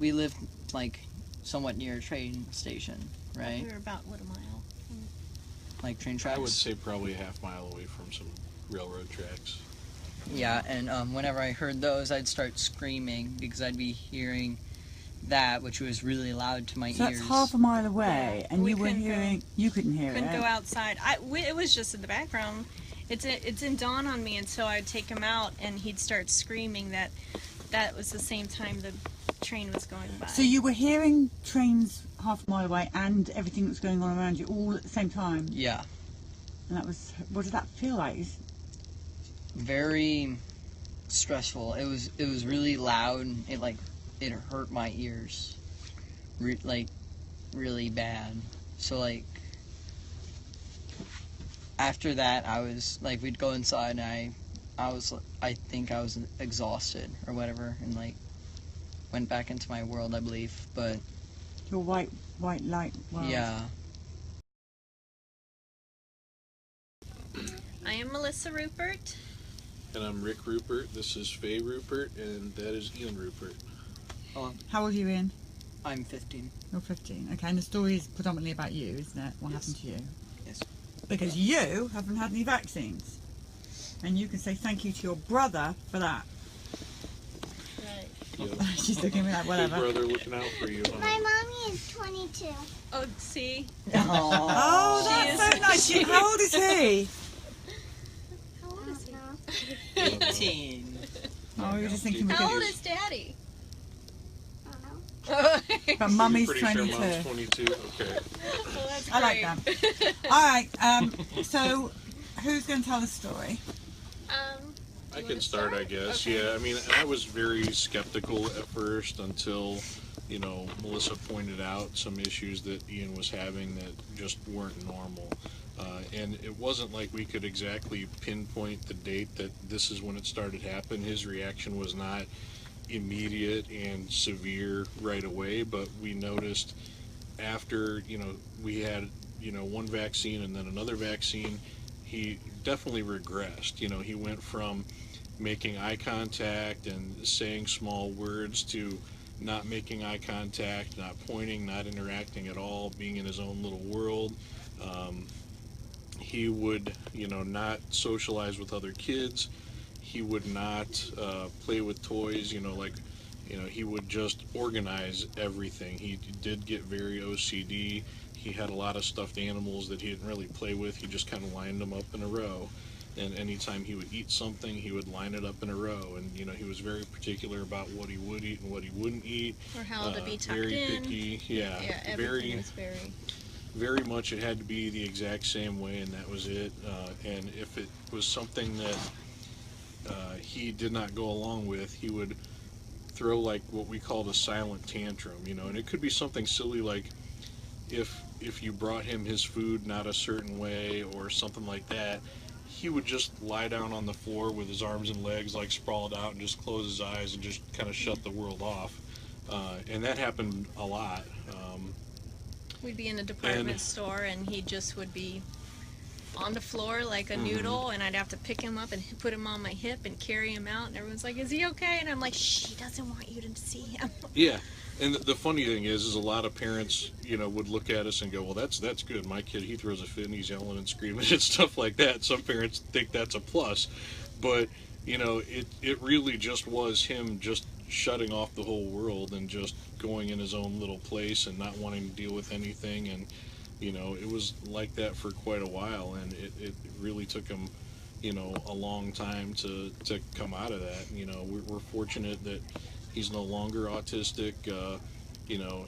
we lived like somewhat near a train station, right? We were about, what, a mile? Like train tracks. I would say probably a half mile away from some railroad tracks. Yeah, and whenever I heard those, I'd start screaming because I'd be hearing that, which was really loud to my So ears. that's half a mile away, Yeah, and we you were couldn't hearing. You couldn't hear Couldn't it. go outside. It was just in the background. It didn't dawn on me, and so I'd take him out, and he'd start screaming that was the same time the train was going by. So you were hearing trains half a mile away and everything that was going on around you all at the same time. Yeah, And that was. What did that feel like? very stressful. It was really loud. It hurt my ears, really bad. So like after that, I was like, we'd go inside, and I think I was exhausted or whatever, and like went back into my world, I believe. But Your white light world. yeah. I am Melissa Rupert. And I'm Rick Rupert. This is Faye Rupert, and that is Ian Rupert. How old are you, Ian? I'm 15. You're 15. Okay, and the story is predominantly about you, isn't it? What happened to you? Yes. Because you haven't had any vaccines. And you can say thank you to your brother for that. Right. Yep. She's looking at me like, Big whatever. brother looking out for you. My mommy is 22. Oh, see? Oh, She that's is- so nice. How old is he? How old is he? 18. Oh, you're just thinking How old because... is Daddy? I But mummy's Pretty sure 22. mom's 22. Okay. Well, that's I like great. All right, so who's going to tell the story? I can start, I guess. Okay. Yeah, I mean, I was very skeptical at first until, Melissa pointed out some issues that Ian was having that just weren't normal. And it wasn't like we could exactly pinpoint the date that this is when it started happening. His reaction was not immediate and severe right away, but we noticed after, we had, one vaccine and then another vaccine, he definitely regressed. He went from making eye contact and saying small words to not making eye contact, not pointing, not interacting at all, being in his own little world. He would, not socialize with other kids. He would not play with toys, he would just organize everything. He did get very OCD. He had a lot of stuffed animals that he didn't really play with. He just kind of lined them up in a row. And anytime he would eat something, he would line it up in a row. And, he was very particular about what he would eat and what he wouldn't eat. Or how to be tucked very in. picky. Yeah, Everything was very... very much it had to be the exact same way, and that was it. And if it was something that he did not go along with, he would throw like what we called a silent tantrum, and it could be something silly like if you brought him his food not a certain way or something like that, he would just lie down on the floor with his arms and legs like sprawled out and just close his eyes and just kind of shut the world off. And that happened a lot. We'd be in a department store, and he just would be on the floor like a noodle, and I'd have to pick him up and put him on my hip and carry him out, and everyone's like, is he okay? And I'm like, shh, he doesn't want you to see him. Yeah, and the funny thing is a lot of parents, would look at us and go, well, that's good. My kid, he throws a fit and he's yelling and screaming and stuff like that. Some parents think that's a plus, but it really just was him just shutting off the whole world and just going in his own little place and not wanting to deal with anything. And it was like that for quite a while, and it really took him a long time to come out of that. We're fortunate that he's no longer autistic.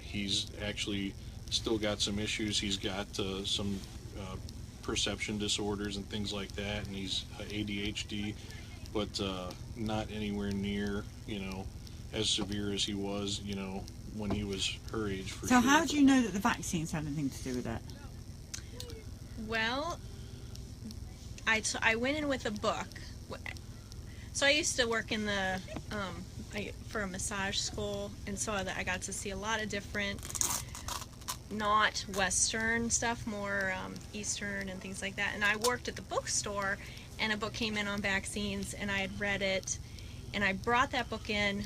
He's actually still got some issues. He's got some perception disorders and things like that, and he's ADHD, but not anywhere near as severe as he was when he was her age, for So sure. how do you know that the vaccines had anything to do with it? Well, I went in with a book. So I used to work in the for a massage school, and so I got to see a lot of different, not Western stuff, more Eastern and things like that. And I worked at the bookstore, and a book came in on vaccines, and I had read it, and I brought that book in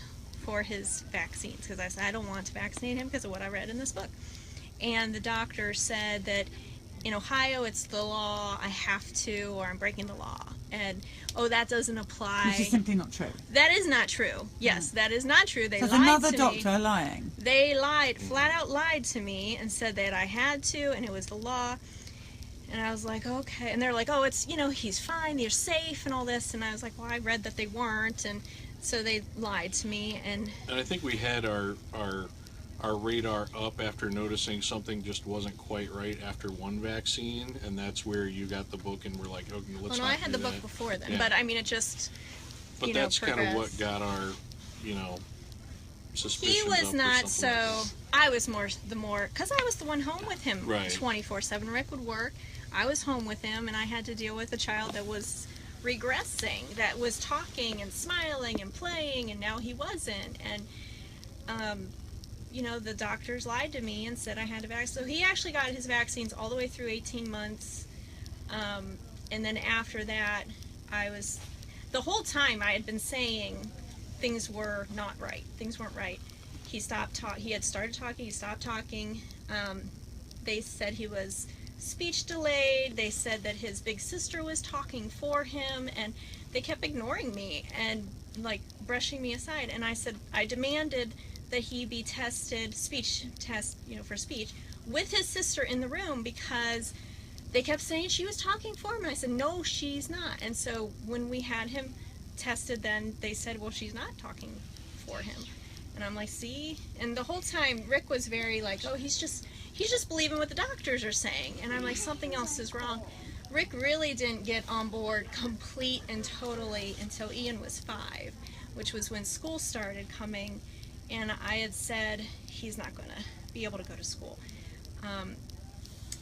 for his vaccines because I said I don't want to vaccinate him because of what I read in this book. And the doctor said that in Ohio it's the law, I have to, or I'm breaking the law. And, oh, that doesn't apply. Which is simply not true. That is not true. Yes, that is not true. They So it's lied another to doctor me. lying. They lied, flat out lied to me and said that I had to and it was the law. And I was like, okay. And they're like, oh, it's, he's fine, you're safe and all this. And I was like, well, I read that they weren't. And so they lied to me. And I think we had our radar up after noticing something just wasn't quite right after one vaccine, and that's where you got the book and we're like, okay, let's well, no, not I had do the book that. before then. Yeah. But I mean, it just, But that's kind of what progressed. got our, suspicions He up was or not something like so. that. I was more, because I was the one home with him Right. 24/7. Rick would work. I was home with him, and I had to deal with a child that was regressing, that was talking and smiling and playing, and now he wasn't. And, the doctors lied to me and said I had to vaccinate. So he actually got his vaccines all the way through 18 months. And then after that, the whole time I had been saying things were not right. Things weren't right. He had started talking, he stopped talking. They said he was speech delayed. They said that his big sister was talking for him, and they kept ignoring me and like brushing me aside. And I demanded that he be tested, for speech, with his sister in the room because they kept saying she was talking for him. And I said, no, she's not. And so when we had him tested, then they said, well, she's not talking for him. And I'm like, see? And the whole time, Rick was very like, oh, he's just believing what the doctors are saying. And I'm like, something else is wrong. Rick really didn't get on board complete and totally until Ian was 5, which was when school started coming. And I had said, he's not going to be able to go to school.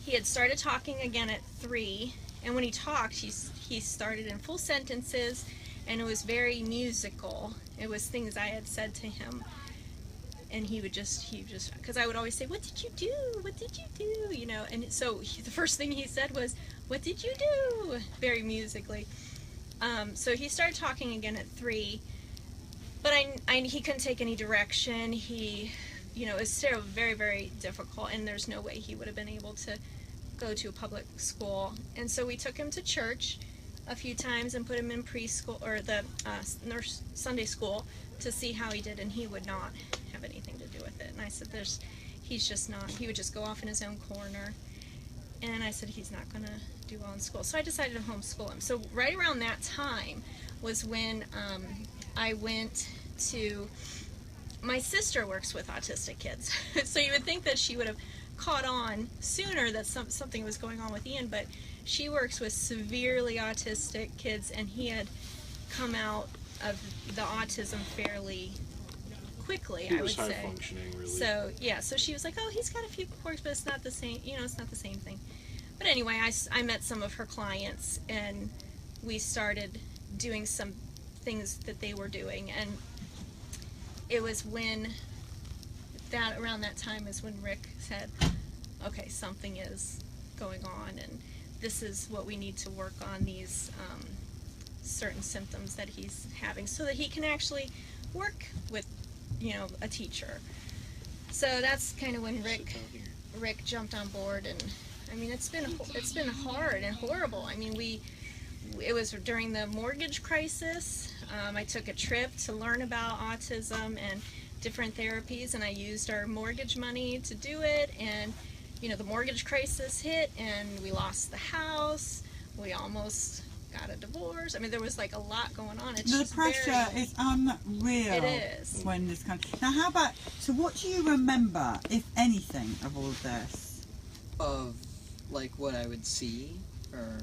He had started talking again at 3, and when he talked, he started in full sentences, and it was very musical. It was things I had said to him, and he just, because I would always say, what did you do? What did you do? And so the first thing he said was, what did you do? Very musically. So he started talking again at 3, but he couldn't take any direction. He, it was still very, very difficult, and there's no way he would have been able to go to a public school. And so we took him to church a few times and put him in preschool or the nurse Sunday school to see how he did, and he would not have anything to do with it. And I said, he's just not. He would just go off in his own corner. And I said, he's not going to do well in school. So I decided to homeschool him. So right around that time was when I went to. My sister works with autistic kids, so you would think that she would have caught on sooner that something was going on with Ian, but she works with severely autistic kids, and he had come out of the autism fairly quickly, He I was would high say. functioning, really. So yeah, so she was like, oh, he's got a few quirks, but it's not the same. It's not the same thing. But anyway, I met some of her clients, and we started doing some things that they were doing, and it was around that time is when Rick said, okay, something is going on, and this is what we need to work on, these certain symptoms that he's having, so that he can actually work with, a teacher. So that's kind of when Sit down here. Rick jumped on board, and I mean, it's been hard and horrible. I mean, it was during the mortgage crisis. I took a trip to learn about autism and different therapies, and I used our mortgage money to do it. And the mortgage crisis hit, and we lost the house. We almost got a divorce. I mean, there was like a lot going on. It's The just pressure is unreal. It is. When this kind of... Now, how about... So what do you remember, if anything, of all of this? Of like what I would see, or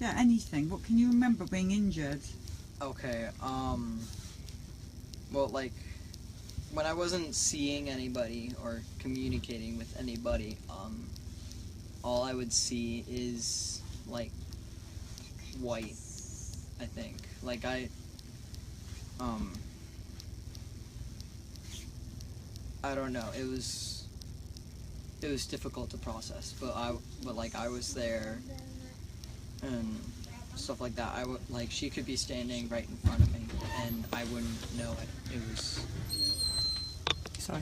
Yeah, anything. What can you remember being injured? okay, well, like when I wasn't seeing anybody or communicating with anybody, all I would see is like white, I think. Like I don't know. It was difficult to process, but I was there and stuff like that. She could be standing right in front of me and I wouldn't know it. It was Sorry.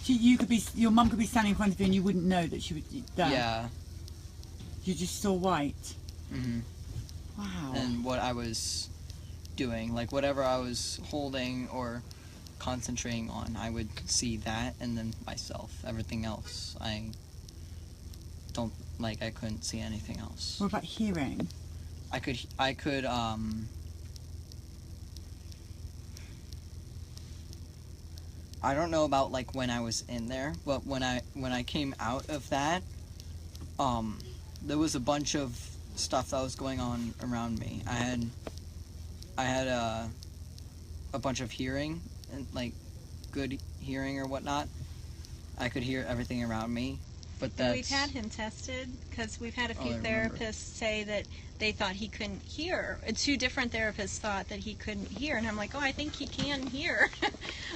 You could be, your mum could be standing in front of you and you wouldn't know that she was there. Yeah. You just saw white. Hmm. Wow. And what I was doing, like whatever I was holding or concentrating on, I would see that and then myself. Everything else, I couldn't see anything else. What about hearing? I could I don't know about like when I was in there, but when I came out of that, there was a bunch of stuff that was going on around me. I had a bunch of hearing, and like good hearing or whatnot. I could hear everything around me, but that's... We've had him tested because we've had a Oh, few I remember. therapists say that they thought he couldn't hear. Two different therapists thought that he couldn't hear, and I'm like, oh, I think he can hear.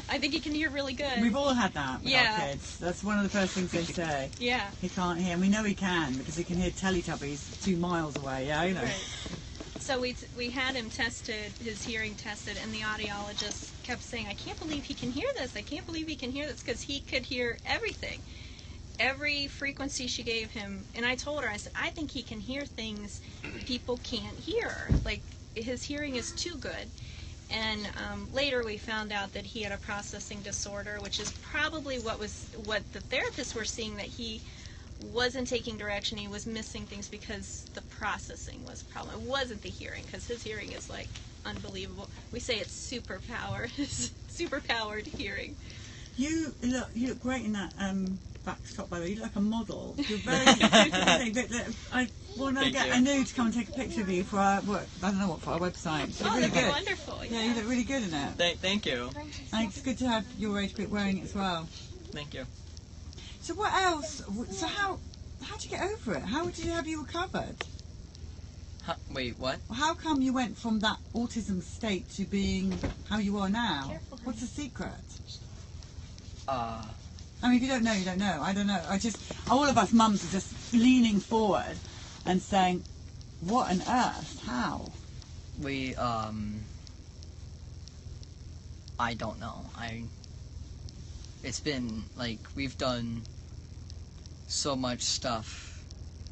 I think he can hear really good. We've all had that with Yeah. our kids. That's one of the first things they say. Yeah. He can't hear. And we know he can because he can hear Teletubbies 2 miles away. Yeah, you know. Right. So we had him tested, his hearing tested, and the audiologist kept saying, I can't believe he can hear this. I can't believe he can hear this, because he could hear everything. Every frequency she gave him, and I told her, I said, I think he can hear things people can't hear. Like, his hearing is too good. And later we found out that he had a processing disorder, which is probably what the therapists were seeing, that he wasn't taking direction. He was missing things because the processing was a problem. It wasn't the hearing, because his hearing is like unbelievable. We say it's superpowered hearing. You look great in that backstop, by the way. You look like a model. You're very. I want to Thank get you. Anu to come and take a picture of you for our work. I don't know what, for our website. You look Oh, really that's good. wonderful. Yeah, you look really good in it. Thank you. And it's good to have your age group wearing it as well. Thank you. So what else? So how'd you get over it? How did you have you recovered? Wait, what? How come you went from that autism state to being how you are now? Careful, honey. What's the secret? Uh, I mean, if you don't know, you don't know. I don't know. All of us mums are just leaning forward and saying, what on earth? How? we, I don't know. It's been, like, we've done so much stuff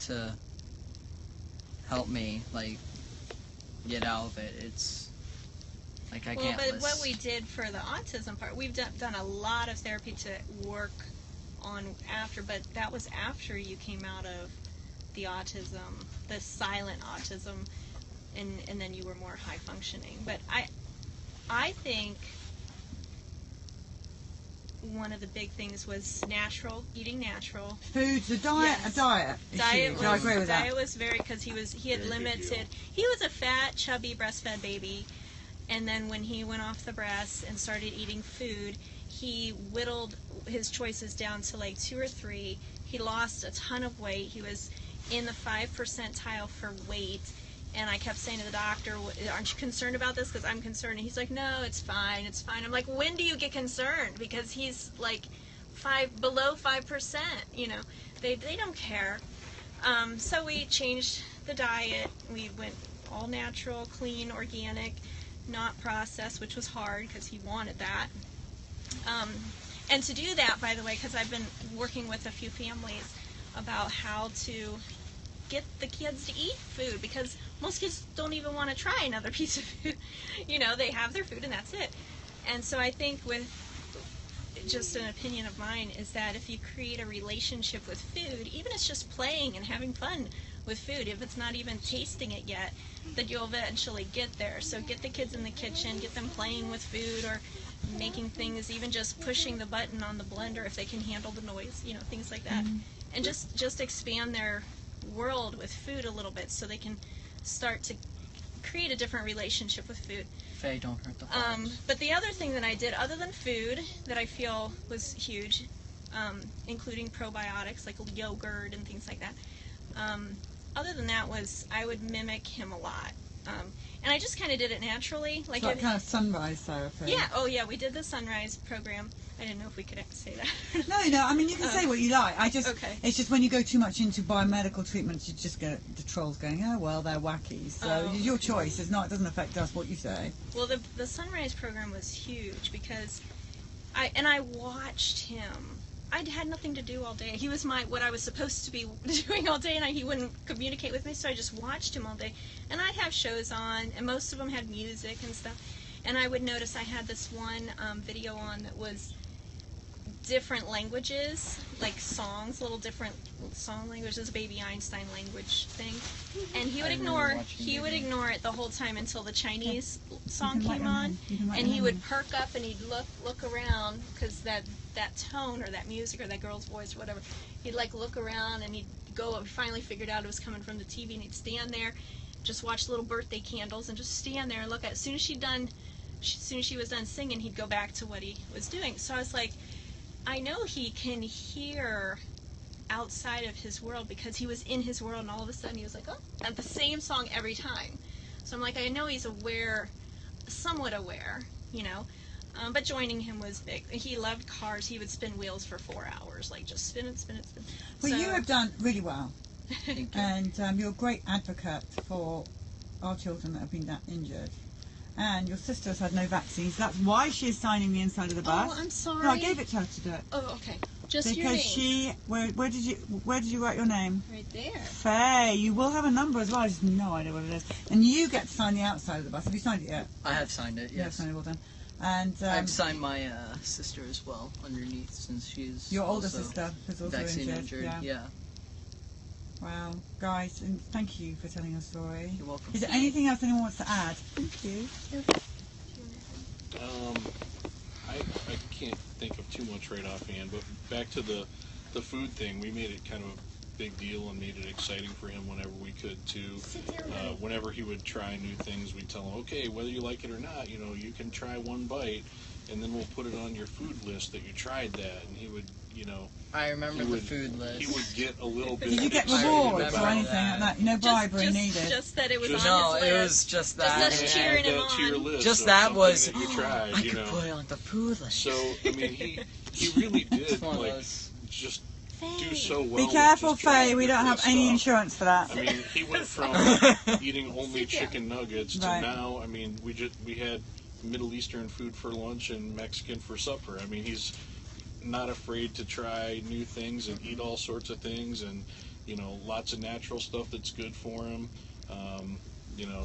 to help me, like, get out of it. It's, like, I Well, can't but list. what we did for the autism part, we've done a lot of therapy to work on after, but that was after you came out of the autism, the silent autism, and then you were more high functioning. But I think one of the big things was eating natural. Food, the diet, Yes. a diet. Diet issue. I agree with that. was very, because he had Very big limited. deal. He was a fat, chubby, breastfed baby, and then when he went off the breast and started eating food, he whittled his choices down to like 2 or 3. He lost a ton of weight. He was in the 5 percentile for weight. And I kept saying to the doctor, aren't you concerned about this? Because I'm concerned. And he's like, no, it's fine, it's fine. I'm like, when do you get concerned? Because he's like below 5%, you know. They don't care. So we changed the diet. We went all natural, clean, organic, not processed, which was hard because he wanted that. And to do that, by the way, because I've been working with a few families about how to get the kids to eat food, because most kids don't even want to try another piece of food. You know, they have their food and that's it. And so I think, with just an opinion of mine, is that if you create a relationship with food, even if it's just playing and having fun with food, if it's not even tasting it yet, that you'll eventually get there. So get the kids in the kitchen, get them playing with food, or making things, even just pushing the button on the blender if they can handle the noise, you know, things like that. And just expand their world with food a little bit, so they can start to create a different relationship with food. Faye, don't hurt the flies. But the other thing that I did, other than food, that I feel was huge, including probiotics like yogurt and things like that, other than that, was I would mimic him a lot. And I just kind of did it naturally. Like, It's like kind of sunrise therapy. yeah, oh yeah, we did the Sunrise program. I didn't know if we could say that. No, I mean, you can say what you like. Okay. It's just when you go too much into biomedical treatments, you just get the trolls going, oh, well, they're wacky. So Oh. your choice. It doesn't affect us what you say. Well, the Sunrise program was huge, because I watched him. I had nothing to do all day. He was what I was supposed to be doing all day, and he wouldn't communicate with me, so I just watched him all day. And I'd have shows on, and most of them had music and stuff. And I would notice I had this one video on that was different languages, like songs, little different song languages, Baby Einstein language thing. And he would ignore it the whole time until the Chinese song came on, and he would perk up and he'd look around, because that tone or that music or that girl's voice or whatever, he'd like look around, and he'd go and finally figured out it was coming from the TV, and he'd stand there, just watch little birthday candles and just stand there and look at it. As soon as she was done singing, he'd go back to what he was doing. So I was like, I know he can hear outside of his world, because he was in his world, and all of a sudden he was like, oh, at the same song every time. So I'm like, I know he's aware, somewhat aware, you know. But joining him was big. He loved cars. He would spin wheels for 4 hours, like just spin it. Well, So- you have done really well, and you're a great advocate for our children that have been that injured. And your sister has had no vaccines. That's why she is signing the inside of the bus. Oh, I'm sorry. No, I gave it to her to do it. Oh, okay. Just your Because name. where did you write your name? Right there. Faye. You will have a number as well. I just have no idea what it is. And you get to sign the outside of the bus. Have you signed it yet? I have signed it, You have yes. signed it, well done. And I've signed my sister as well underneath, since she's your older also sister is also vaccine injured. injured. Yeah. Wow, guys, and thank you for telling your story. You're welcome. Is there anything else anyone wants to add? Thank you. I can't think of too much right offhand, but back to the food thing, we made it kind of a big deal and made it exciting for him whenever we could to, whenever he would try new things, we'd tell him, okay, whether you like it or not, you know, you can try one bite, and then we'll put it on your food list that you tried that, and he would, you know, I remember he the would, food list. he would get a little bit Did you get excited rewards or about anything like that? No bribery needed. Just that it was Just- on No, his it list. was just Just that. us add cheering him that to your on. list Just of that something was, that you tried, I you could know. put it on the food list. So, I mean, he really did, It's one of like, those. just Faye. do so well. Be with careful, just trying Faye. We don't have different any stuff. insurance for that. I mean, he went from eating only chicken nuggets to Right. now. I mean, we had Middle Eastern food for lunch and Mexican for supper. I mean, he's not afraid to try new things and eat all sorts of things, and you know, lots of natural stuff that's good for him. You know,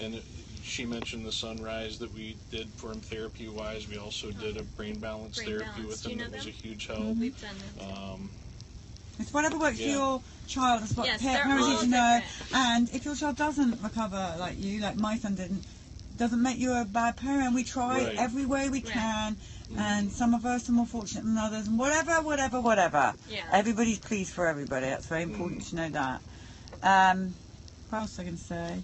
and she mentioned the Sunrise that we did for him therapy-wise. We also did a brain balance Brain therapy balance. with Do you him know that was a them? huge help. We've done that. It's whatever works for Yeah. your child. That's what Yes, parents they're need all to know. different. And if your child doesn't recover like you, like my son didn't, doesn't make you a bad parent. We try Right. every way we Right. can. And some of us are more fortunate than others. And whatever. Yeah. Everybody's pleased for everybody. That's very important to know that. What else was I going to say?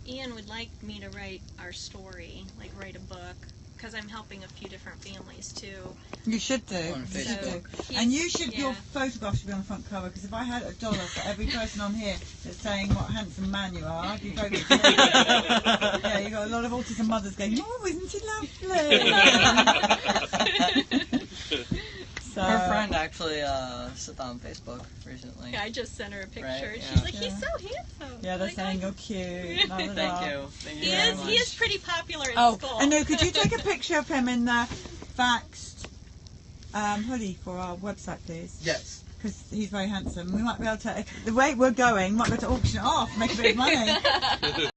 Ian would like me to write our story, like write a book, because I'm helping a few different families too. You should do. On You should Facebook. do. And you should, your photograph should be on the front cover, because if I had $1 for every person on here that's saying what a handsome man you are, I'd be very good. Yeah, you've got a lot of autism mothers going, oh, isn't he lovely? So, Her friend actually said that on Facebook recently. Yeah, I just sent her a picture, Right, and yeah. she's like, Yeah. "He's so handsome." yeah, they're Like, saying you're cute. La, la, la. Thank you. Thank you He very is. much. He is pretty popular in Oh, school. and no, could you take a picture of him in the faxed hoodie for our website, please? Yes. Because he's very handsome. We might be able to, the rate we're going, might be able to auction it off, make a bit of money.